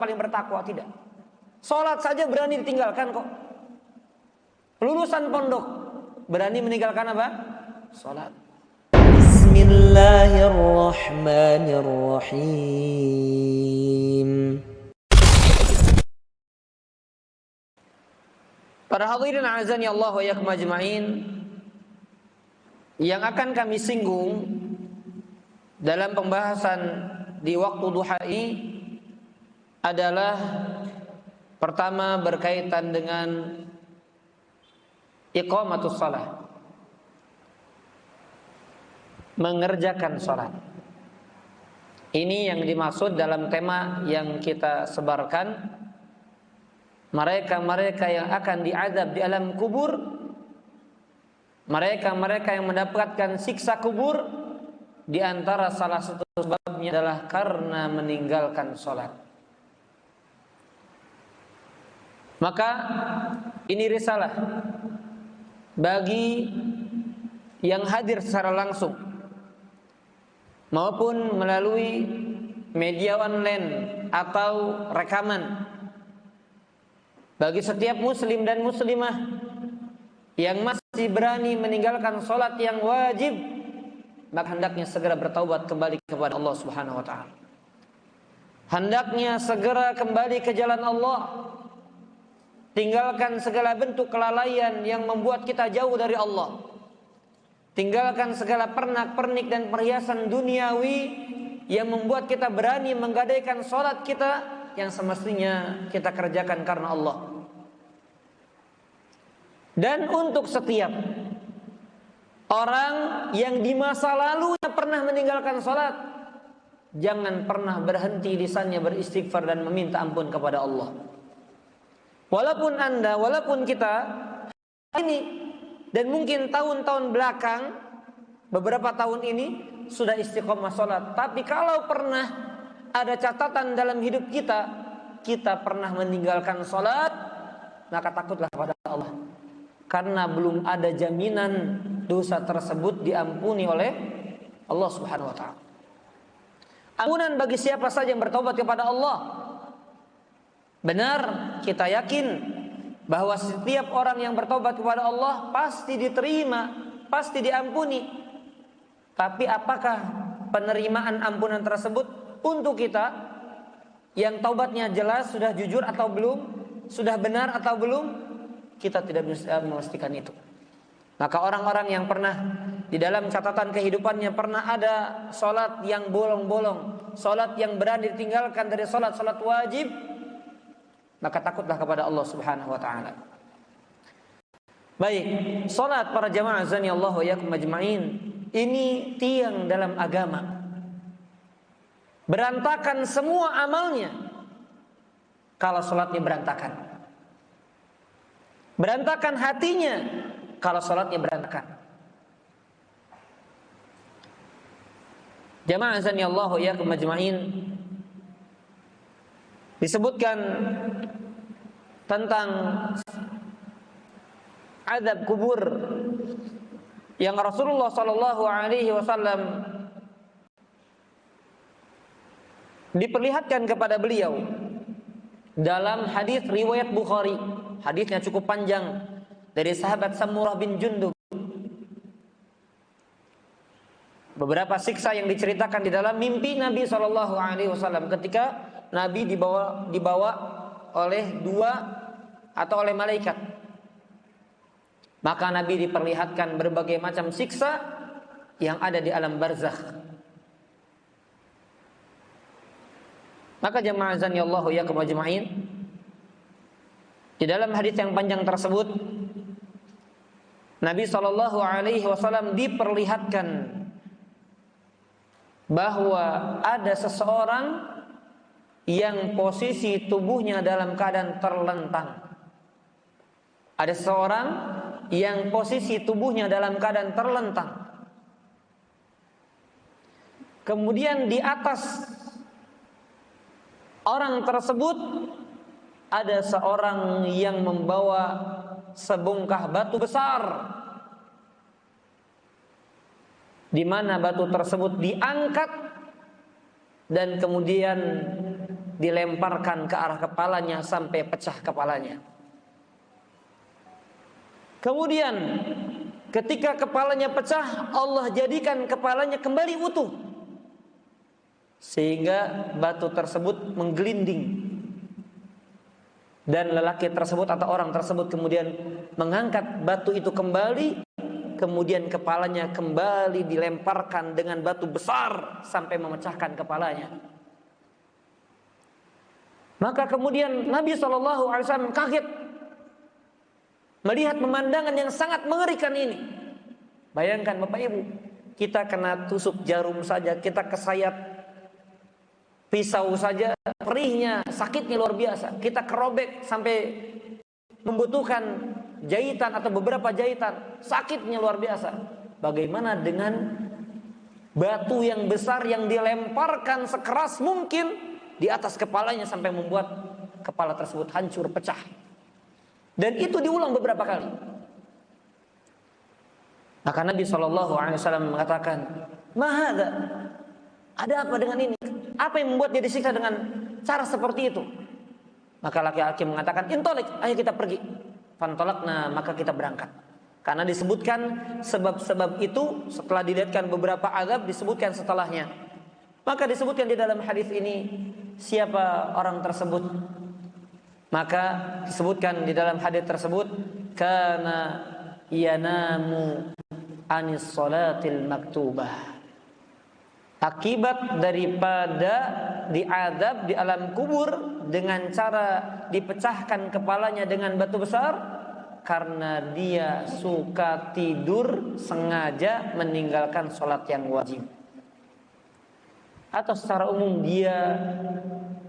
paling bertakwa, tidak. Sholat saja berani ditinggalkan kok. Lulusan pondok berani meninggalkan apa? Sholat. Bismillahirrahmanirrahim. Para hadirin azani Allah wa iyyakum ajma'in, yang akan kami singgung dalam pembahasan di waktu duha ini adalah pertama berkaitan dengan iqamatus shalah, mengerjakan salat. Ini yang dimaksud dalam tema yang kita sebarkan, mereka-mereka yang akan diazab di alam kubur, mereka-mereka yang mendapatkan siksa kubur, di antara salah satu sebabnya adalah karena meninggalkan salat. Maka ini risalah bagi yang hadir secara langsung maupun melalui media online atau rekaman, bagi setiap muslim dan muslimah yang masih berani meninggalkan salat yang wajib, maka hendaknya segera bertaubat kembali kepada Allah Subhanahu wa taala. Hendaknya segera kembali ke jalan Allah. Tinggalkan segala bentuk kelalaian yang membuat kita jauh dari Allah. Tinggalkan segala pernak-pernik dan perhiasan duniawi yang membuat kita berani menggadaikan salat kita yang semestinya kita kerjakan karena Allah. Dan untuk setiap orang yang di masa lalunya pernah meninggalkan salat, jangan pernah berhenti lisannya beristighfar dan meminta ampun kepada Allah. Walaupun Anda, walaupun kita ini dan mungkin tahun-tahun belakang, beberapa tahun ini sudah istiqomah salat, tapi kalau pernah ada catatan dalam hidup kita, kita pernah meninggalkan salat, maka takutlah kepada Allah, karena belum ada jaminan dosa tersebut diampuni oleh Allah Subhanahu wa taala. Ampunan bagi siapa saja yang bertobat kepada Allah. Benar, kita yakin bahwa setiap orang yang bertobat kepada Allah pasti diterima, pasti diampuni. Tapi apakah penerimaan ampunan tersebut untuk kita yang taubatnya jelas, sudah jujur atau belum, sudah benar atau belum? Kita tidak bisa memastikan itu. Maka orang-orang yang pernah di dalam catatan kehidupannya pernah ada salat yang bolong-bolong, salat yang berani ditinggalkan dari salat-salat wajib, maka takutlah kepada Allah Subhanahu wa taala. Baik, salat para jamaah azani Allah wa iyyakum ajma'in, ini tiang dalam agama. Berantakan semua amalnya kalau salatnya berantakan. Berantakan hatinya kalau salatnya berantakan. Jamaah azani Allah wa iyyakum ajma'in, disebutkan tentang azab kubur yang Rasulullah sallallahu alaihi wasallam diperlihatkan kepada beliau dalam hadis riwayat Bukhari. Hadisnya cukup panjang dari sahabat Samurah bin Jundub. Beberapa siksa yang diceritakan di dalam mimpi Nabi sallallahu alaihi wasallam ketika Nabi dibawa oleh dua atau oleh malaikat. Maka Nabi diperlihatkan berbagai macam siksa yang ada di alam barzakh. Maka jamaah azani Allah wa iyyakum ajma'in, di dalam hadis yang panjang tersebut Nabi sallallahu alaihi wasallam diperlihatkan bahwa ada seseorang yang posisi tubuhnya dalam keadaan terlentang. Ada seorang yang posisi tubuhnya dalam keadaan terlentang. Kemudian di atas orang tersebut ada seorang yang membawa sebongkah batu besar, di mana batu tersebut diangkat dan kemudian dilemparkan ke arah kepalanya sampai pecah kepalanya. Kemudian ketika kepalanya pecah, Allah jadikan kepalanya kembali utuh, sehingga batu tersebut menggelinding. Dan lelaki tersebut atau orang tersebut kemudian mengangkat batu itu kembali, kemudian kepalanya kembali dilemparkan dengan batu besar sampai memecahkan kepalanya. Maka kemudian Nabi SAW kaget melihat pemandangan yang sangat mengerikan ini. Bayangkan Bapak Ibu, kita kena tusuk jarum saja, kita kesayat pisau saja, perihnya, sakitnya luar biasa. Kita kerobek sampai membutuhkan jahitan atau beberapa jahitan, sakitnya luar biasa. Bagaimana dengan batu yang besar yang dilemparkan sekeras mungkin di atas kepalanya sampai membuat kepala tersebut hancur, pecah. Dan itu diulang beberapa kali. Maka Nabi SAW mengatakan, "Mahada? Ada apa dengan ini? Apa yang membuat dia disiksa dengan cara seperti itu?" Maka laki-laki mengatakan, "Intolik, ayo kita pergi." Fantolakna, maka kita berangkat. Karena disebutkan sebab-sebab itu setelah dilihatkan beberapa azab disebutkan setelahnya. Maka disebutkan di dalam hadis ini siapa orang tersebut. Maka disebutkan di dalam hadis tersebut, kana yanamu anis salatil maktubah. Akibat daripada diadab di alam kubur dengan cara dipecahkan kepalanya dengan batu besar, karena dia suka tidur sengaja meninggalkan sholat yang wajib, atau secara umum dia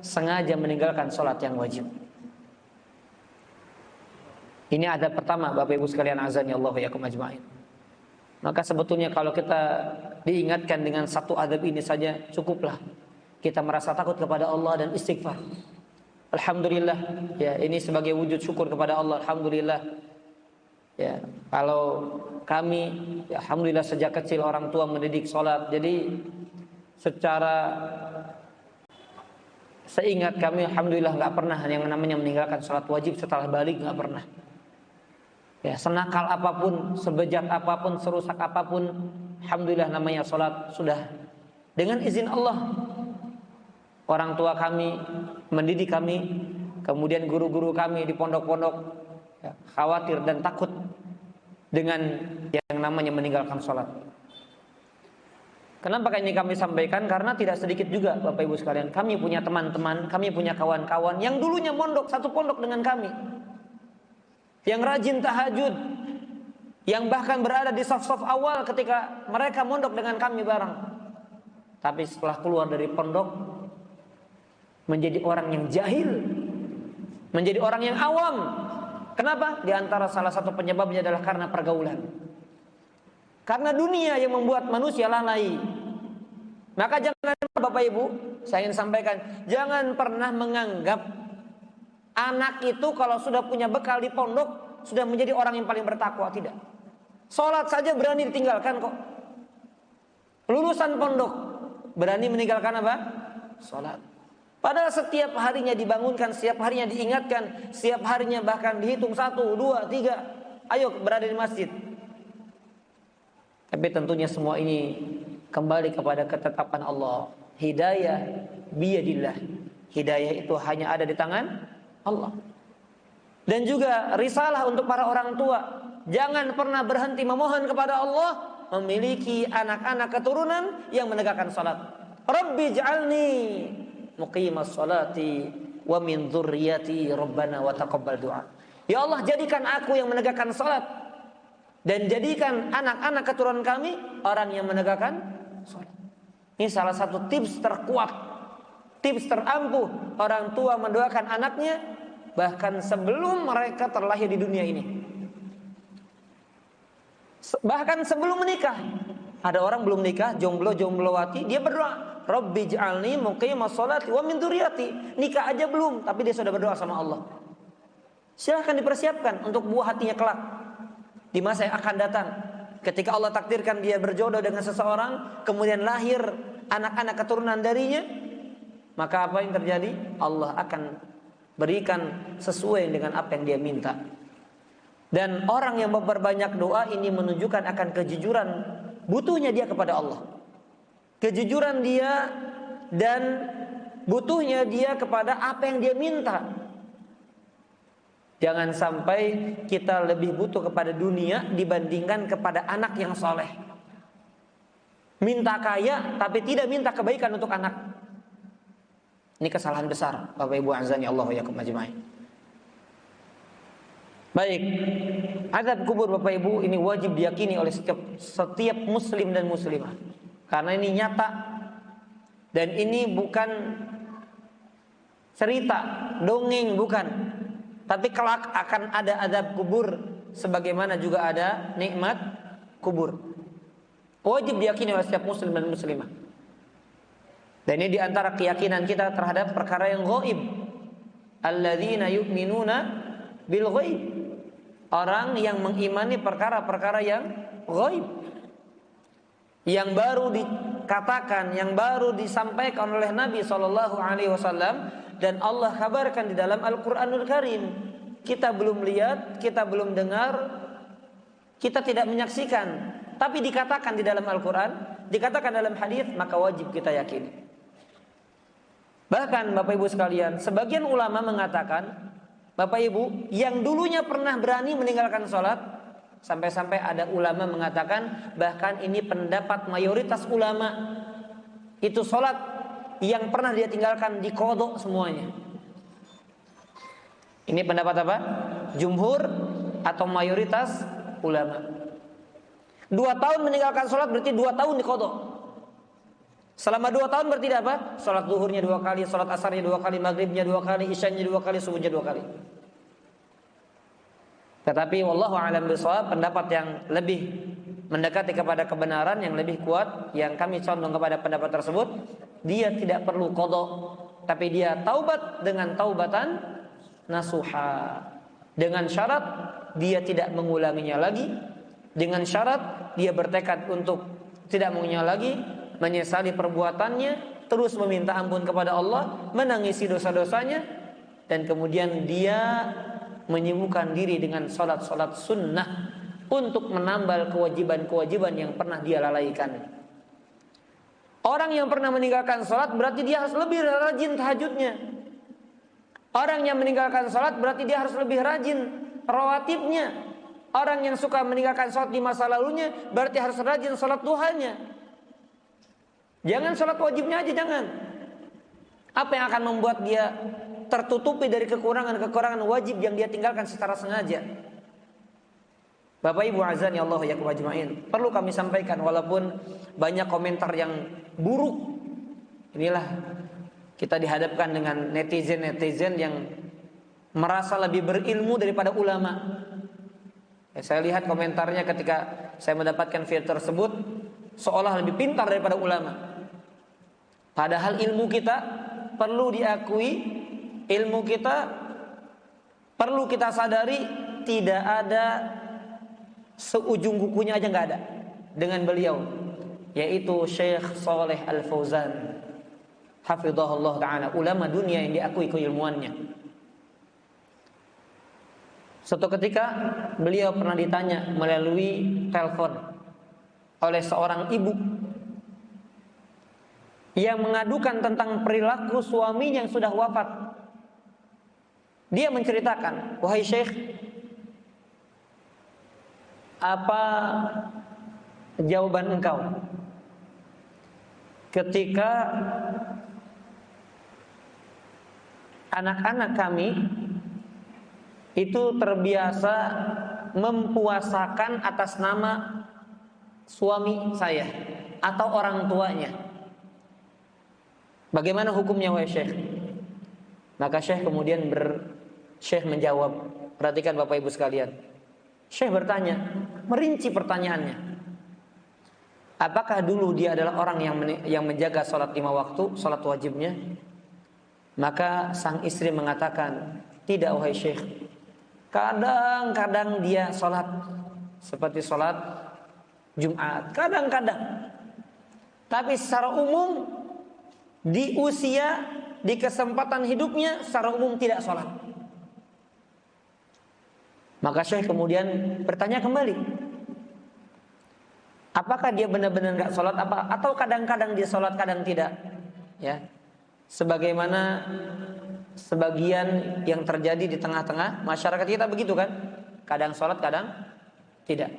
sengaja meninggalkan sholat yang wajib. Ini adab pertama Bapak Ibu sekalian, azani Allah wa yakum ajma'in. Maka sebetulnya kalau kita diingatkan dengan satu adab ini saja cukuplah kita merasa takut kepada Allah dan istighfar. Alhamdulillah, ya, ini sebagai wujud syukur kepada Allah. Alhamdulillah, ya, kalau kami, ya, alhamdulillah sejak kecil orang tua mendidik sholat. Jadi secara seingat kami, alhamdulillah nggak pernah yang namanya meninggalkan sholat wajib setelah balik, nggak pernah. Ya, senakal apapun, sebejat apapun, serusak apapun, alhamdulillah namanya sholat sudah dengan izin Allah. Orang tua kami mendidik kami, kemudian guru-guru kami di pondok-pondok, ya, khawatir dan takut dengan yang namanya meninggalkan sholat. Kenapa ini kami sampaikan? Karena tidak sedikit juga Bapak Ibu sekalian, kami punya teman-teman, kami punya kawan-kawan yang dulunya mondok, satu pondok dengan kami, yang rajin tahajud, yang bahkan berada di saf-saf awal ketika mereka mondok dengan kami bareng. Tapi setelah keluar dari pondok menjadi orang yang jahil, menjadi orang yang awam. Kenapa? Di antara salah satu penyebabnya adalah karena pergaulan. Karena dunia yang membuat manusia lalai. Maka jangan, Bapak Ibu, saya ingin sampaikan, jangan pernah menganggap anak itu kalau sudah punya bekal di pondok sudah menjadi orang yang paling bertakwa. Tidak. Sholat saja berani ditinggalkan kok. Lulusan pondok berani meninggalkan apa? Sholat. Padahal setiap harinya dibangunkan, setiap harinya diingatkan, setiap harinya bahkan dihitung 1, 2, 3, ayo berada di masjid. Tapi tentunya semua ini kembali kepada ketetapan Allah. Hidayah biyadillah. Hidayah itu hanya ada di tangan Allah. Dan juga risalah untuk para orang tua, jangan pernah berhenti memohon kepada Allah memiliki anak-anak keturunan yang menegakkan salat. Rabbi ij'alni muqimas salati wa min dzurriyyati rabbana wa taqabbal du'a. Ya Allah, jadikan aku yang menegakkan salat dan jadikan anak-anak keturunan kami orang yang menegakkan salat. Ini salah satu tips terkuat, tips terampuh orang tua mendoakan anaknya bahkan sebelum mereka terlahir di dunia ini. Bahkan sebelum menikah. Ada orang belum nikah, jomblo-jomblowati, dia berdoa, Rabbi ij'alni muqimas sholati wa min dzurriyyati. Nikah aja belum, tapi dia sudah berdoa sama Allah. Silahkan dipersiapkan untuk buah hatinya kelak di masa yang akan datang. Ketika Allah takdirkan dia berjodoh dengan seseorang, kemudian lahir anak-anak keturunan darinya, maka apa yang terjadi? Allah akan berikan sesuai dengan apa yang dia minta. Dan orang yang memperbanyak doa ini menunjukkan akan kejujuran butuhnya dia kepada Allah. Kejujuran dia dan butuhnya dia kepada apa yang dia minta. Jangan sampai kita lebih butuh kepada dunia dibandingkan kepada anak yang soleh. Minta kaya tapi tidak minta kebaikan untuk anak. Ini kesalahan besar, Bapak Ibu azani Allah wa yakum ajma'in. Baik, azab kubur Bapak Ibu ini wajib diyakini oleh setiap muslim dan muslimah. Karena ini nyata dan ini bukan cerita, dongeng, bukan. Tapi kelak akan ada azab kubur sebagaimana juga ada nikmat kubur. Wajib diyakini oleh setiap muslim dan muslimah. Dan ini diantara keyakinan kita terhadap perkara yang ghaib. Alladzina yu'minuna bil ghaib. Orang yang mengimani perkara-perkara yang ghaib. Yang baru dikatakan, yang baru disampaikan oleh Nabi SAW dan Allah kabarkan di dalam Al-Quranul Karim. Kita belum lihat, kita belum dengar, kita tidak menyaksikan, tapi dikatakan di dalam Al-Quran, dikatakan dalam hadis, maka wajib kita yakini. Bahkan Bapak Ibu sekalian, sebagian ulama mengatakan, Bapak Ibu yang dulunya pernah berani meninggalkan sholat, sampai-sampai ada ulama mengatakan, bahkan ini pendapat mayoritas ulama, itu sholat yang pernah dia tinggalkan diqodho semuanya. Ini pendapat apa? Jumhur atau mayoritas ulama. 2 tahun meninggalkan sholat berarti 2 tahun diqodho. Selama 2 tahun berarti apa? Sholat zuhurnya 2 kali, sholat asarnya 2 kali, maghribnya 2 kali, isyanya 2 kali, subuhnya 2 kali. Tetapi wallahu a'lam bishawab, pendapat yang lebih mendekati kepada kebenaran, yang lebih kuat, yang kami condong kepada pendapat tersebut, dia tidak perlu qadha, tapi dia taubat dengan taubatan nasuha. Dengan syarat dia tidak mengulanginya lagi, dengan syarat dia bertekad untuk tidak mengulanginya lagi, menyesali perbuatannya, terus meminta ampun kepada Allah, menangisi dosa-dosanya, dan kemudian dia menyibukkan diri dengan salat-salat sunnah untuk menambal kewajiban-kewajiban yang pernah dia lalaikan. Orang yang pernah meninggalkan salat berarti dia harus lebih rajin tahajudnya. Orang yang meninggalkan salat berarti dia harus lebih rajin rawatibnya. Orang yang suka meninggalkan salat di masa lalunya berarti harus rajin salat duhanya. Jangan salat wajibnya aja, jangan. Apa yang akan membuat dia tertutupi dari kekurangan-kekurangan wajib yang dia tinggalkan secara sengaja? Bapak Ibu azani Allah ya ajmain, perlu kami sampaikan walaupun banyak komentar yang buruk. Inilah kita dihadapkan dengan netizen-netizen yang merasa lebih berilmu daripada ulama. Saya lihat komentarnya ketika saya mendapatkan video tersebut, seolah lebih pintar daripada ulama. Padahal ilmu kita perlu diakui, ilmu kita perlu kita sadari, tidak ada seujung kukunya aja nggak ada dengan beliau, yaitu Syekh Shalih Al Fauzan hafizahullah taala, ulama dunia yang diakui keilmuannya. Suatu ketika beliau pernah ditanya melalui telepon oleh seorang ibu yang mengadukan tentang perilaku suaminya yang sudah wafat. Dia menceritakan, wahai Syekh, apa jawaban engkau ketika anak-anak kami itu terbiasa mempuasakan atas nama suami saya atau orang tuanya? Bagaimana hukumnya wahai Syekh? Maka Syekh kemudian Syekh menjawab, perhatikan Bapak Ibu sekalian. Syekh bertanya, merinci pertanyaannya. Apakah dulu dia adalah orang yang menjaga sholat 5 waktu, sholat wajibnya? Maka sang istri mengatakan, tidak wahai Syekh. Kadang-kadang dia sholat seperti sholat Jumat, kadang-kadang. Tapi secara umum di usia, di kesempatan hidupnya secara umum tidak sholat. Maka Syekh kemudian bertanya kembali, apakah dia benar-benar nggak sholat atau kadang-kadang dia sholat kadang tidak? Ya, sebagaimana sebagian yang terjadi di tengah-tengah masyarakat kita begitu kan, kadang sholat kadang tidak.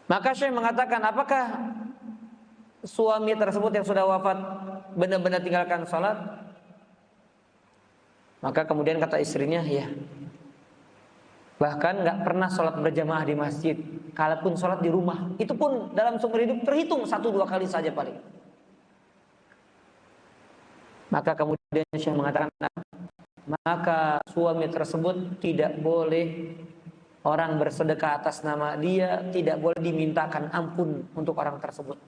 Maka Syekh mengatakan, apakah suami tersebut yang sudah wafat benar-benar tinggalkan sholat? Maka kemudian kata istrinya, ya, bahkan nggak pernah sholat berjamaah di masjid. Kalaupun sholat di rumah, itu pun dalam seumur hidup terhitung 1-2 kali saja paling. Maka kemudian Syekh mengatakan, maka suami tersebut tidak boleh orang bersedekah atas nama dia, tidak boleh dimintakan ampun untuk orang tersebut.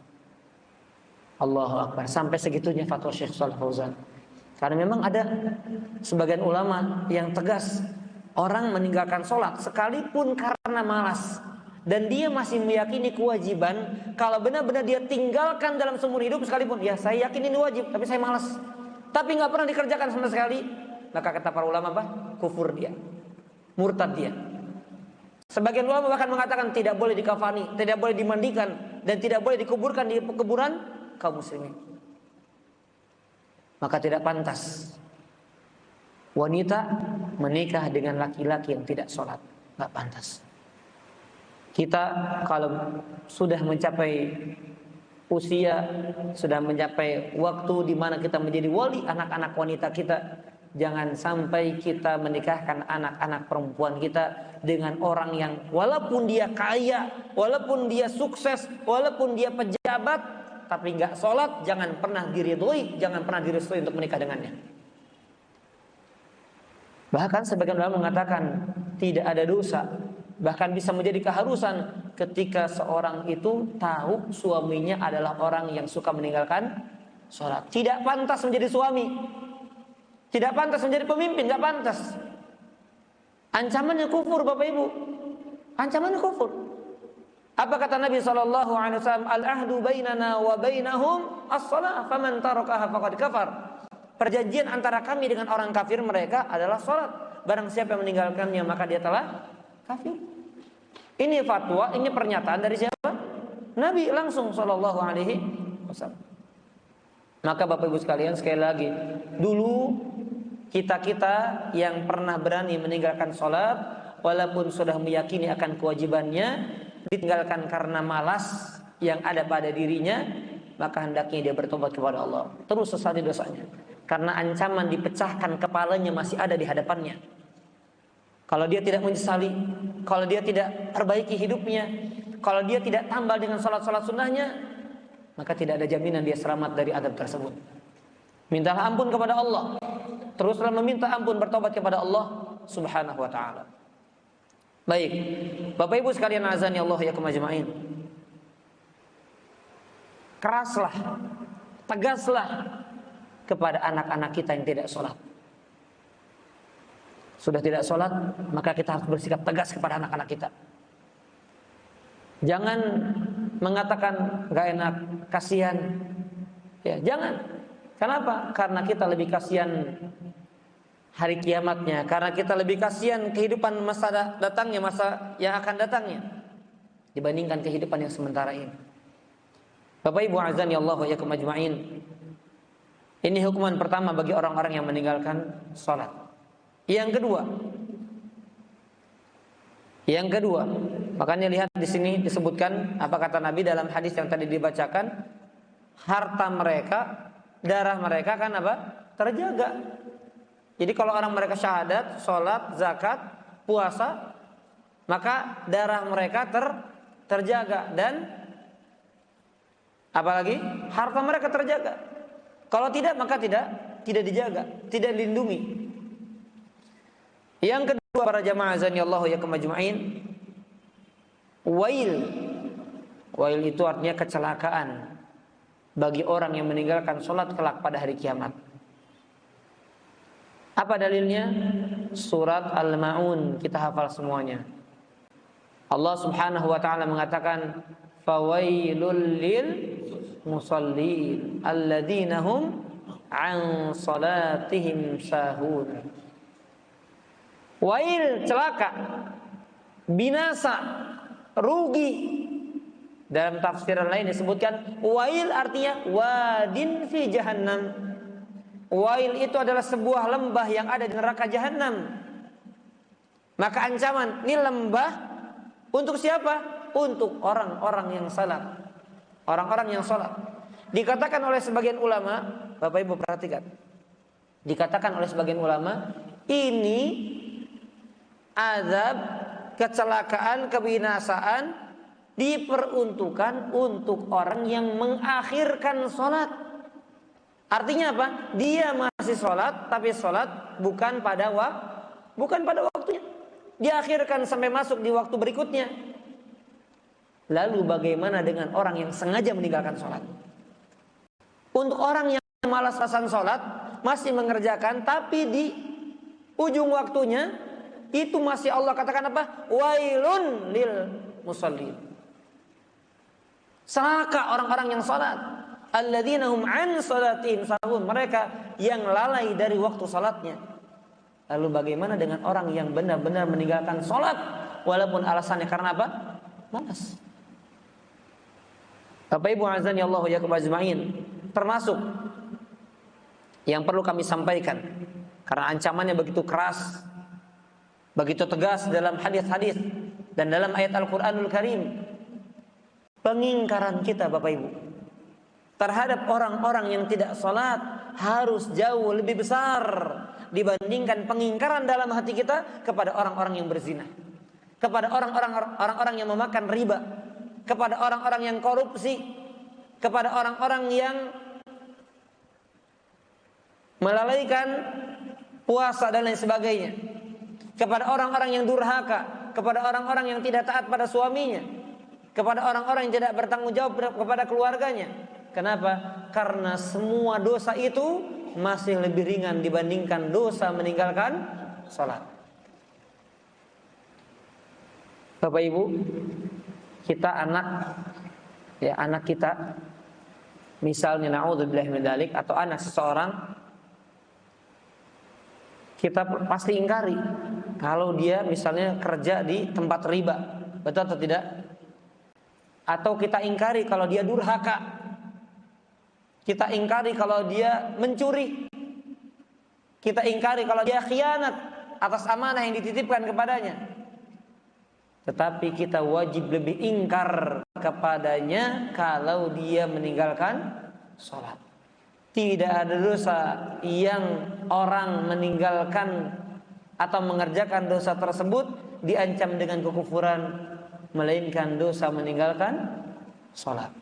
Allahu Akbar. Sampai segitunya fatwa Syekh Shalih Fauzan. Karena memang ada sebagian ulama yang tegas, orang meninggalkan sholat sekalipun karena malas, dan dia masih meyakini kewajiban. Kalau benar-benar dia tinggalkan dalam seumur hidup sekalipun, ya saya yakin ini wajib, tapi saya malas, tapi nggak pernah dikerjakan sama sekali, maka kata para ulama apa? Kufur dia, murtad dia. Sebagian ulama bahkan mengatakan tidak boleh dikafani, tidak boleh dimandikan, dan tidak boleh dikuburkan di kuburan kaum muslimin. Maka tidak pantas wanita menikah dengan laki-laki yang tidak sholat, nggak pantas. Kita kalau sudah mencapai usia, sudah mencapai waktu di mana kita menjadi wali anak-anak wanita kita, jangan sampai kita menikahkan anak-anak perempuan kita dengan orang yang walaupun dia kaya, walaupun dia sukses, walaupun dia pejabat, tapi nggak sholat. Jangan pernah diridhoi, jangan pernah direstui untuk menikah dengannya. Bahkan sebagian ulama mengatakan tidak ada dosa, bahkan bisa menjadi keharusan ketika seorang itu tahu suaminya adalah orang yang suka meninggalkan sholat. Tidak pantas menjadi suami, tidak pantas menjadi pemimpin, nggak pantas. Ancamannya kufur, Bapak Ibu, ancamannya kufur. Apa kata Nabi SAW? Al-ahdu bainana wa bainahum as-salah, faman tarakaha faqad kafar. Perjanjian antara kami dengan orang kafir mereka adalah salat. Barang siapa yang meninggalkannya maka dia telah kafir. Ini fatwa, ini pernyataan dari siapa? Nabi langsung SAW. Maka Bapak Ibu sekalian, sekali lagi, dulu kita yang pernah berani meninggalkan salat, walaupun sudah meyakini akan kewajibannya, ditinggalkan karena malas yang ada pada dirinya, maka hendaknya dia bertobat kepada Allah, terus sesali dosanya, karena ancaman dipecahkan kepalanya masih ada di hadapannya. Kalau dia tidak menyesali, kalau dia tidak perbaiki hidupnya, kalau dia tidak tambal dengan salat-salat sunnahnya, maka tidak ada jaminan dia selamat dari azab tersebut. Mintalah ampun kepada Allah, teruslah meminta ampun, bertobat kepada Allah Subhanahu wa ta'ala. Baik, Bapak Ibu sekalian azani Allah ya kumajma'in. Keraslah, tegaslah kepada anak-anak kita yang tidak sholat. Sudah tidak sholat, maka kita harus bersikap tegas kepada anak-anak kita. Jangan mengatakan gak enak, kasihan. Ya, jangan. Kenapa? Karena kita lebih kasihan hari kiamatnya, karena kita lebih kasihan kehidupan masa datangnya, masa yang akan datangnya, dibandingkan kehidupan yang sementara ini. Bapak Ibu azani Allah wa yakum ajma'in. Ini hukuman pertama bagi orang-orang yang meninggalkan salat. Yang kedua, makanya lihat di sini disebutkan apa kata Nabi dalam hadis yang tadi dibacakan, harta mereka, darah mereka kan apa? Terjaga. Jadi kalau orang mereka syahadat, sholat, zakat, puasa, maka darah mereka terjaga, dan apalagi harta mereka terjaga. Kalau tidak, maka tidak dijaga, tidak dilindungi. Yang kedua, para jamaah azanillahu ya kumajma'in, wail itu artinya kecelakaan bagi orang yang meninggalkan sholat kelak pada hari kiamat. Apa dalilnya? Surat Al-Ma'un, kita hafal semuanya. Allah Subhanahu wa ta'ala mengatakan, fawailul lil musallin alladzina hum an salatihim sahun. Wail, celaka, binasa, rugi. Dalam tafsiran lain disebutkan wail artinya wadin fi jahannam. Wail itu adalah sebuah lembah yang ada di neraka jahannam. Maka ancaman, ini lembah untuk siapa? Untuk orang-orang yang salat. Orang-orang yang salat. Dikatakan oleh sebagian ulama, Bapak Ibu perhatikan. Dikatakan oleh sebagian ulama, ini azab, kecelakaan, kebinasaan diperuntukkan untuk orang yang mengakhirkan sholat. Artinya apa? Dia masih sholat, tapi sholat bukan pada waktunya. Diakhirkan sampai masuk di waktu berikutnya. Lalu bagaimana dengan orang yang sengaja meninggalkan sholat? Untuk orang yang malas-malasan sholat, masih mengerjakan, tapi di ujung waktunya itu masih Allah katakan apa? Wailun lil musallin. Celaka orang-orang yang salat. Alladzina hum an salatihim sahun. Mereka yang lalai dari waktu salatnya. Lalu bagaimana dengan orang yang benar-benar meninggalkan salat walaupun alasannya karena apa? Malas. Bapak Ibu azan ya Allah ya ajmain. Termasuk yang perlu kami sampaikan karena ancamannya begitu keras, begitu tegas dalam hadis-hadis dan dalam ayat Al-Qur'anul Karim. Pengingkaran kita Bapak Ibu terhadap orang-orang yang tidak salat harus jauh lebih besar dibandingkan pengingkaran dalam hati kita kepada orang-orang yang berzina, kepada orang-orang yang memakan riba, kepada orang-orang yang korupsi, kepada orang-orang yang melalaikan puasa dan lain sebagainya, kepada orang-orang yang durhaka, kepada orang-orang yang tidak taat pada suaminya, kepada orang-orang yang tidak bertanggung jawab kepada keluarganya. Kenapa? Karena semua dosa itu masih lebih ringan dibandingkan dosa meninggalkan salat. Bapak Ibu, kita anak kita misalnya naudzubillah min dzalik, atau anak seseorang, kita pasti ingkari kalau dia misalnya kerja di tempat riba, betul atau tidak? Atau kita ingkari kalau dia durhaka, kita ingkari kalau dia mencuri, kita ingkari kalau dia khianat atas amanah yang dititipkan kepadanya. Tetapi kita wajib lebih ingkar kepadanya kalau dia meninggalkan sholat. Tidak ada dosa yang orang meninggalkan atau mengerjakan dosa tersebut diancam dengan kekufuran, melainkan dosa meninggalkan sholat.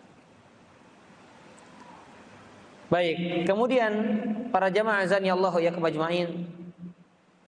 Baik, kemudian para jamaah azan ya Allah ya ajmain,